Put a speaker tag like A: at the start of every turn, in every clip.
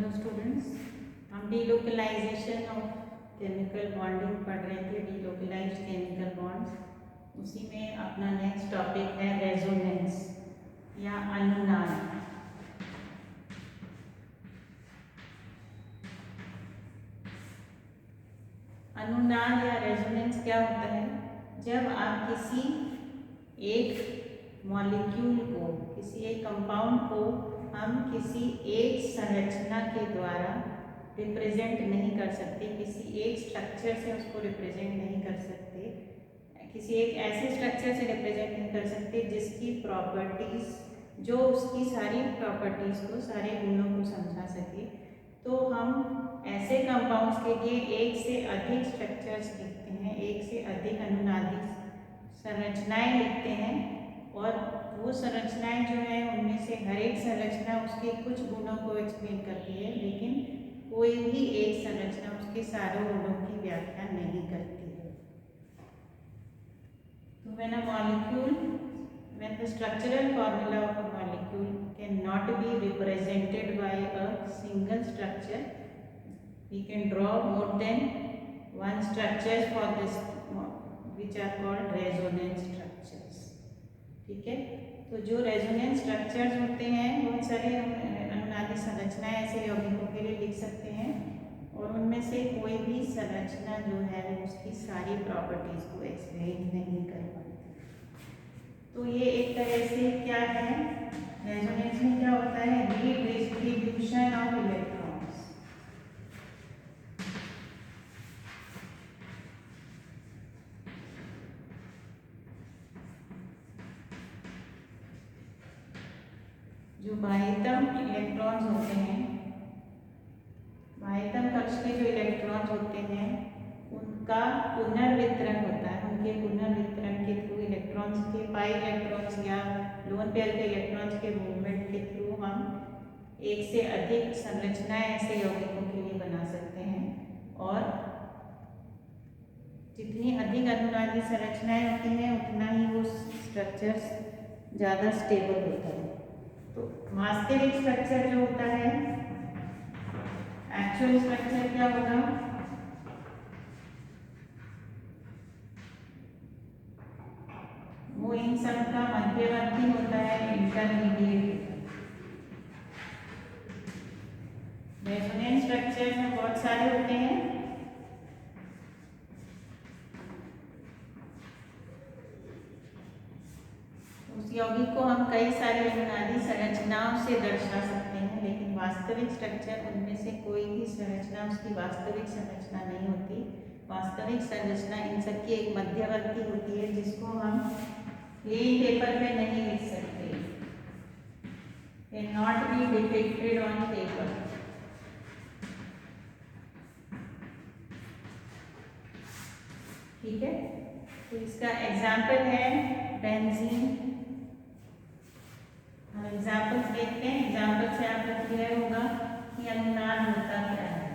A: Hello students, हम delocalisation of chemical bonding पढ़ रहे थे, डीलोकलाइज्ड केमिकल बॉन्ड्स। उसी में अपना नेक्स्ट टॉपिक है रेजोनेंस या अनुनाद। अनुनाद या रेजोनेंस क्या होता है? जब आप किसी एक मॉलिक्यूल को, किसी एक कंपाउंड को हम किसी एक संरचना के द्वारा रिप्रेजेंट नहीं कर सकते, किसी एक स्ट्रक्चर से उसको रिप्रेजेंट नहीं कर सकते, किसी एक ऐसे स्ट्रक्चर से रिप्रेजेंट नहीं कर सकते जिसकी प्रॉपर्टीज, जो उसकी सारी प्रॉपर्टीज को, सारे गुणों को समझा सके, तो हम ऐसे कंपाउंड्स के लिए एक से अधिक स्ट्रक्चर्स लिखते हैं, एक से अधिक अनुनादी संरचनाएं लिखते हैं। और वो संरचनाएं जो है उनमें से हर एक संरचना उसके कुछ गुणों को एक्सप्लेन करती है, लेकिन कोई भी एक संरचना उसके सारे गुणों की व्याख्या नहीं करती है। तो when the structural formula of a molecule cannot be represented by a single structure, we can draw more than one structures for this, which are called resonance structures. ठीक है, तो जो रेजोनेंस स्ट्रक्चर्स होते हैं बहुत सारे अनुनादी संरचनाएं ऐसे यौगिकों के लिए लिख सकते हैं, और उनमें से कोई भी संरचना जो है वो उसकी सारी प्रॉपर्टीज को एक्सप्लेन नहीं कर पाती। तो ये एक तरह से क्या है, रेजोनेंस में क्या होता है, रीडिस्ट्रीब्यूशन ऑफ इलेक्ट्रॉन्स। जो बाह्यतम इलेक्ट्रॉन्स होते हैं, बाह्यतम कक्ष के जो इलेक्ट्रॉन्स होते हैं उनका पुनर्वितरण होता है। उनके पुनर्वितरण के थ्रू इलेक्ट्रॉन्स के, पाई इलेक्ट्रॉन्स या लोन पेयर के इलेक्ट्रॉन्स के मूवमेंट के थ्रू हम एक से अधिक संरचनाएं ऐसे यौगिकों के लिए बना सकते हैं। और जितनी अधिक अनुनादी संरचनाएं होती हैं उतना ही वो स्ट्रक्चर्स ज़्यादा स्टेबल होता है। तो वास्तविक स्ट्रक्चर जो होता है, एक्चुअल स्ट्रक्चर क्या होगा, वो इन सब का मध्यवर्ती होता है, इंटरमीडिएट। रेजोनेंस स्ट्रक्चर में बहुत सारे होते हैं, उस यौगिक को हम कई सारी अनुनादी संरचनाओं से दर्शा सकते हैं, लेकिन वास्तविक स्ट्रक्चर उनमें से कोई भी संरचना उसकी वास्तविक संरचना नहीं होती। वास्तविक संरचना इन सब की एक मध्यवर्ती होती है, जिसको हम प्लेन पेपर पे नहीं लिख सकते, can not be depicted on paper. ठीक है, तो इसका एग्जाम्पल है बेंजीन। हम एग्जाम्पल्स देखते हैं, एग्जाम्पल से आपको क्लियर होगा कि अनुनाद होता क्या है।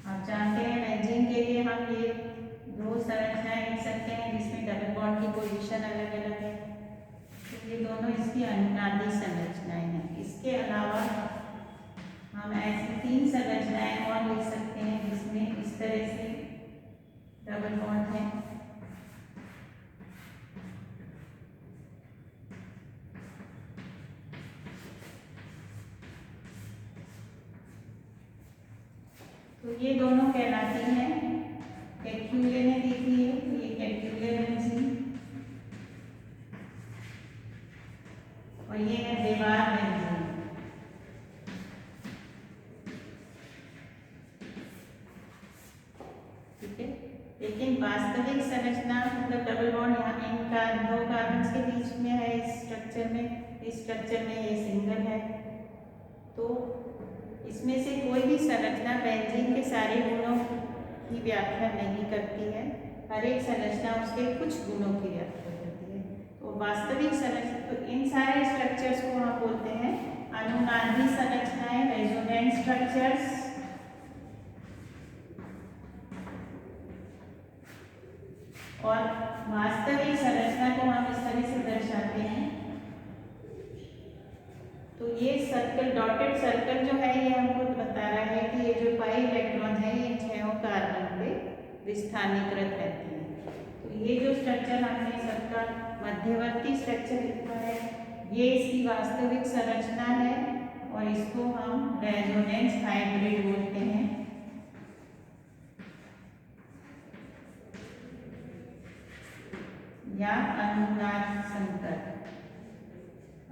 A: आप जानते हैं बेंजीन के लिए हम ये दो संरचनाएं लिख सकते हैं जिसमें डबल बॉन्ड की पोजीशन अलग अलग है, तो ये दोनों इसकी अनुनादी संरचनाएं हैं। इसके अलावा हम ऐसी तीन संरचनाएं और लिख सकते हैं जिसमें इस तरह से डबल बॉन्ड है। तो ये दोनों कहलाती हैं कैल्क्यूले ने देखी है, तो ये कैल्क्यूले बेंजीन, और ये है देवार बेंजीन। लेकिन वास्तविक संरचना मतलब डबल बॉन्ड यहाँ इन दो कार्बन के बीच में है, इस स्ट्रक्चर में ये सिंगल है। तो इसमें से कोई भी संरचना बेंजीन के सारे गुणों की व्याख्या नहीं करती है, हर एक संरचना उसके कुछ गुणों की व्याख्या करती है। तो वास्तविक संरचना, तो इन सारे स्ट्रक्चर्स को हम बोलते हैं अनुनादी संरचनाएं, रेजोनेंस स्ट्रक्चर्स। और वास्तविक संरचना को हम इस तरह से दर्शाते हैं। तो ये सर्कल, डॉटेड सर्कल जो है ये हमको बता रहा है कि ये जो पाई इलेक्ट्रॉन है ये 6 कार्बन पे विस्थानीकृत रहते हैं। तो ये जो स्ट्रक्चर हमने सबका मध्यवर्ती स्ट्रक्चर लिखा है ये इसकी वास्तविक संरचना है और इसको हम रेजोनेंस हाइब्रिड बोलते हैं। या अनुनाद संकर,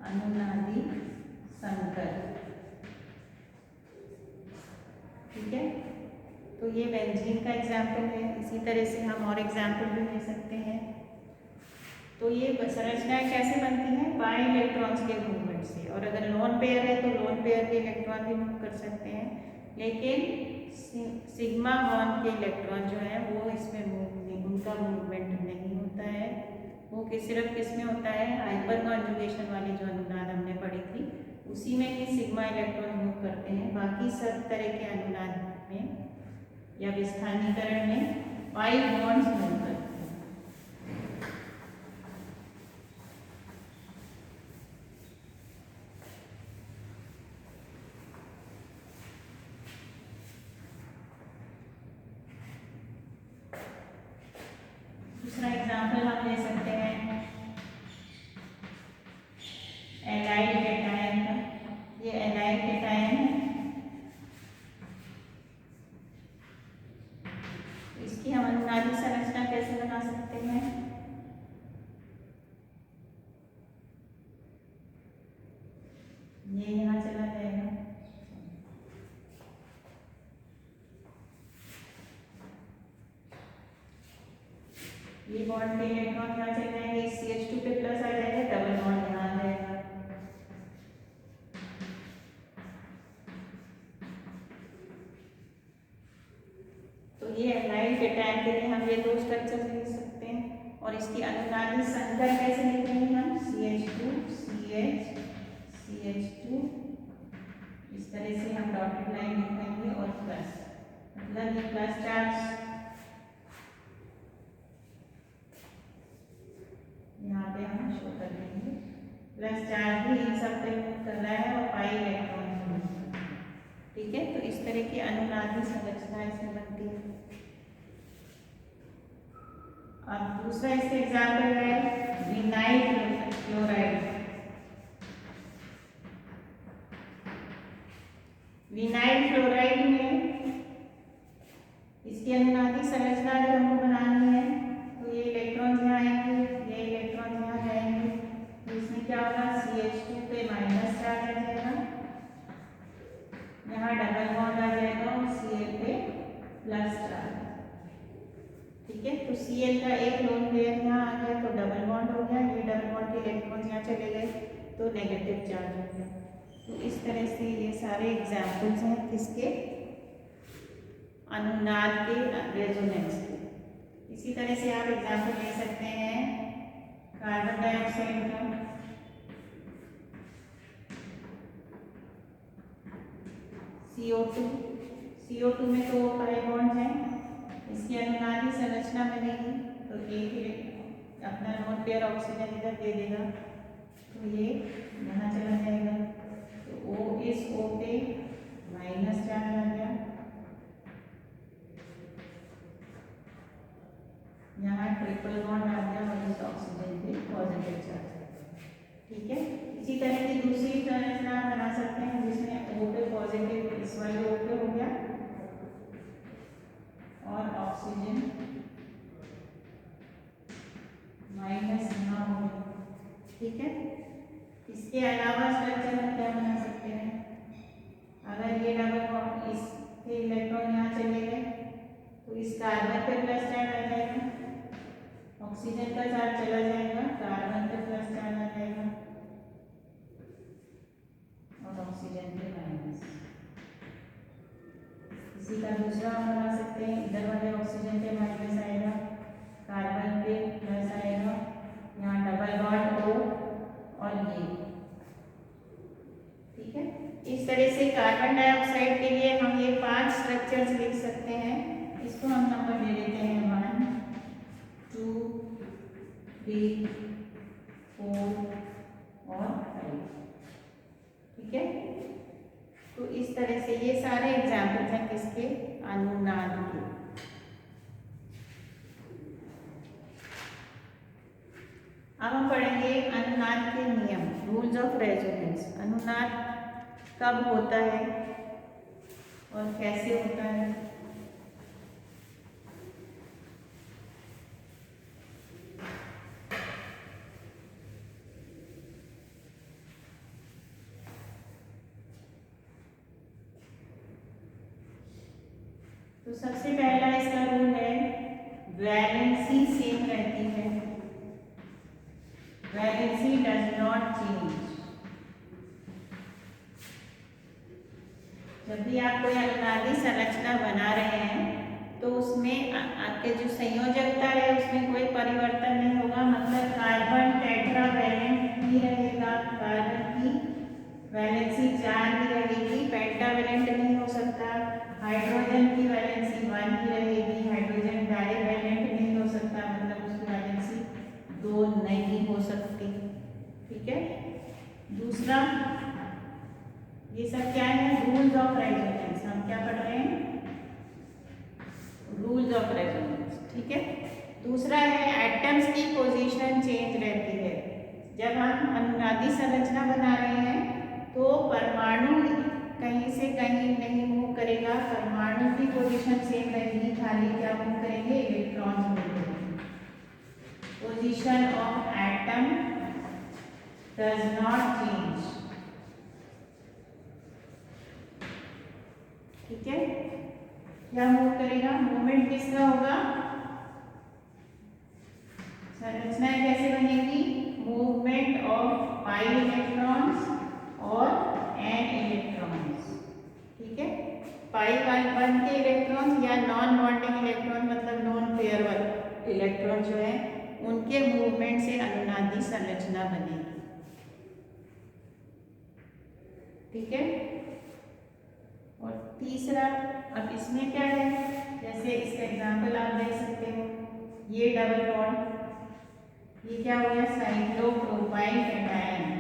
A: अनुनादी संकर। ठीक है, तो ये बेंजीन का एग्जाम्पल है। इसी तरह से हम और एग्जाम्पल भी ले सकते हैं। तो ये संरचनाएं कैसे बनती हैं? बाई इलेक्ट्रॉन्स के मूवमेंट से। और अगर लोन पेयर है तो लोन पेयर के इलेक्ट्रॉन भी मूव कर सकते हैं, लेकिन सिग्मा बॉन्ड के इलेक्ट्रॉन जो है वो इसमें मूव नहीं, उनका मूवमेंट नहीं होता है। वो सिर्फ किस में होता है? हाइपर कॉन्जुगेशन वाली जो अनुनाद हमने पढ़ी थी उसी में ही सिग्मा इलेक्ट्रॉन मूव करते हैं। बाकी सब तरह के अनुनाद में या विस्थानीकरण में पाई बॉन्ड्स मूव करते हैं। दूसरा एग्जाम्पल हम ले सकते हैं एलाइड कैटायन का। ये एलाइड कैटायन है, इसकी हम अनुनादी संरचना कैसे बना सकते हैं? ये यहाँ चला जाएगा, ये बॉन्ड पे इलेक्ट्रॉन यहाँ चल जाएंगे, CH2 पे प्लस आ जाएगा, डबल बॉन्ड यहाँ आ जाएगा। तो ये एलाइड कैटायन के लिए हम ये दो स्ट्रक्चर लिख सकते हैं। और इसकी अनुनादी संकर कैसे लिखेंगे हम? CH2 CH CH2, इस तरह से हम डॉटेड लाइन लिखेंगे और प्लस, मतलब ये प्लस चार्ज यहाँ पे हम शो कर देंगे। प्लस चार्ज भी इन सब पे मूव कर रहा है और पाई इलेक्ट्रॉन। ठीक है, तो इस तरह की अनुनादी संरचना इसमें बनती है। अब दूसरा इसका एग्जाम्पल है विनाइल क्लोराइड। विनाइल क्लोराइड में इसकी अनुनादी संरचना अगर हमको बनानी है तो ये इलेक्ट्रॉन यहाँ आएंगे, ये इलेक्ट्रॉन यहाँ जाएंगे, तो इसमें क्या होगा? CH2 पे माइनस चार्ज आ जाएगा, यहाँ डबल बॉन्ड आ जाएगा और Cl पे प्लस चार्ज। ठीक है, तो Cl का एक लोन पेयर यहाँ आ गया तो डबल बॉन्ड हो गया, ये डबल बॉन्ड के इलेक्ट्रॉन यहाँ चले गए तो नेगेटिव चार्ज हो गया। तो इस तरह से ये सारे एग्जाम्पल्स हैं किसके? अनुनाद के, रेजोनेंस के। इसी तरह से आप एग्जाम्पल ले सकते हैं कार्बन डाइऑक्साइड का। CO2 में तो पाई बॉन्ड है, इसकी अनुनादी संरचना बनेगी तो एक अपना लोन पेयर ऑक्सीजन इधर दे देगा तो ये यहाँ चला जाएगा, तो O इस O पे माइनस चार्ज आ गया, यहाँ ट्रिपल बॉन्ड आ गया और इस ऑक्सीजन पे पॉजिटिव चार्ज। ठीक है, इसी तरह की दूसरी संरचना बना सकते हैं जिसमें O पे पॉजिटिव, इस वाले O पे हो गया और ऑक्सीजन माइनस यहाँ हो गया। ठीक है, इसके अलावा स्ट्रक्चर हम क्या बना सकते हैं? अगर ये डबल बॉन्ड, इसके इलेक्ट्रॉन यहाँ चले गए तो इस कार्बन पे प्लस चार्ज आ जाएगा, ऑक्सीजन का चार्ज चला जाएगा, कार्बन पे प्लस चार्ज आ जाएगा और ऑक्सीजन पे माइनस। इसी का दूसरा हम बना सकते हैं, इधर वाले ऑक्सीजन पे माइनस आएगा, कार्बन पे प्लस आएगा, यहाँ डबल बॉन्ड O और ये। ठीक है, इस तरह से कार्बन डाइऑक्साइड के लिए हम ये 5 स्ट्रक्चर्स लिख सकते हैं। इसको हम नंबर दे देते हैं 1 2 3, 4 और 5। ठीक है, तो इस तरह से ये सारे एग्जाम्पल्स हैं किसके, अनुनाद के। अब हम पढ़ेंगे अनुनाद के नियम, रूल्स ऑफ रेजोनेंस। अनुनाद कब होता है और कैसे होता है। तो सबसे पहला इसका रूल है, वैलेंसी सेम रहती है, वैलेंसी डज नॉट चेंज। जब भी आप कोई अनुनादी संरचना बना रहे हैं तो उसमें आपके जो संयोजकता है उसमें कोई परिवर्तन नहीं होगा, मतलब कार्बन टेट्रावैलेंट ही रहेगा, कार्बन की वैलेंसी 4 ही रहेगी, पेंटावैलेंट नहीं हो सकता। हाइड्रोजन की वैलेंसी 1 ही रहेगी, हाइड्रोजन डाइवैलेंट नहीं हो सकता, मतलब उसकी वैलेंसी 2 नहीं हो सकती। ठीक है, दूसरा ये सब क्या है, रूल्स ऑफ रेजोनेंस। हम क्या पढ़ रहे हैं, रूल्स ऑफ रेजोनेंस। ठीक है, दूसरा है एटम्स की पोजीशन चेंज रहती है। जब हम अनुनादी संरचना बना रहे हैं तो परमाणु कहीं से कहीं नहीं मूव करेगा, परमाणु की पोजीशन सेम रहेगी, खाली क्या मूव करेंगे, इलेक्ट्रॉन मूव करेंगे। Position of atom does not change. ठीक है, क्या मूव करेगा, मूवमेंट किसका होगा, संरचना कैसे बनेगी, मूवमेंट ऑफ पाई इलेक्ट्रॉन्स और एन इलेक्ट्रॉन्स। ठीक है, पाई 1 के इलेक्ट्रॉन्स या नॉन बॉन्डिंग इलेक्ट्रॉन, मतलब नॉन पेयर इलेक्ट्रॉन जो है उनके मूवमेंट से अनुनादी संरचना बनेगी। ठीक है, और तीसरा, अब इसमें क्या है, जैसे इसका एग्जांपल आप देख सकते हो, ये डबल बॉन्ड, ये क्या हो गया, साइक्लोप्रोपाइल कैटायन।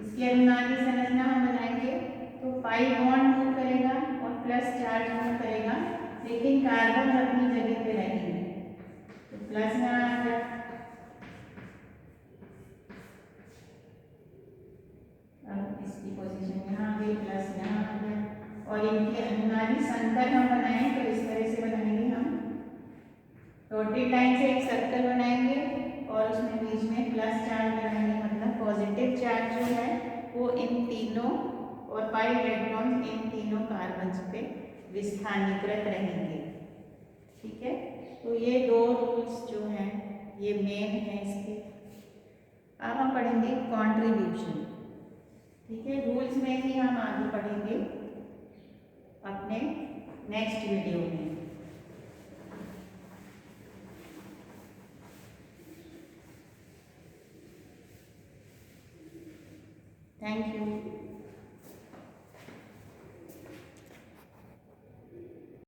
A: इसकी अनुनादी संरचना हम बनाएंगे तो पाई बॉन्ड मूव करेगा और प्लस चार्ज मूव करेगा, लेकिन कार्बन अपनी जगह पे रहेंगे, तो प्लस में आ गया, अब इसकी पोजीशन यहाँ आ गई, प्लस यहाँ आ गया। और इनकी अनुनादी संकर हम बनाएं तो इस तरह से बनाएंगे, हम डॉटेड लाइन से एक सर्कल बनाएंगे और उसमें बीच में प्लस चार्ज लगाएंगे, मतलब पॉजिटिव चार्ज जो है वो इन तीनों और पाई इलेक्ट्रॉन इन तीनों कार्बन्स पे विस्थानीकृत रहेंगे। ठीक है, तो ये 2 रूल्स जो हैं ये मेन है इसके। अब हम पढ़ेंगे कॉन्ट्रीब्यूशन। ठीक है, रूल्स में ही हम आगे पढ़ेंगे अपने नेक्स्ट वीडियो में। Thank you.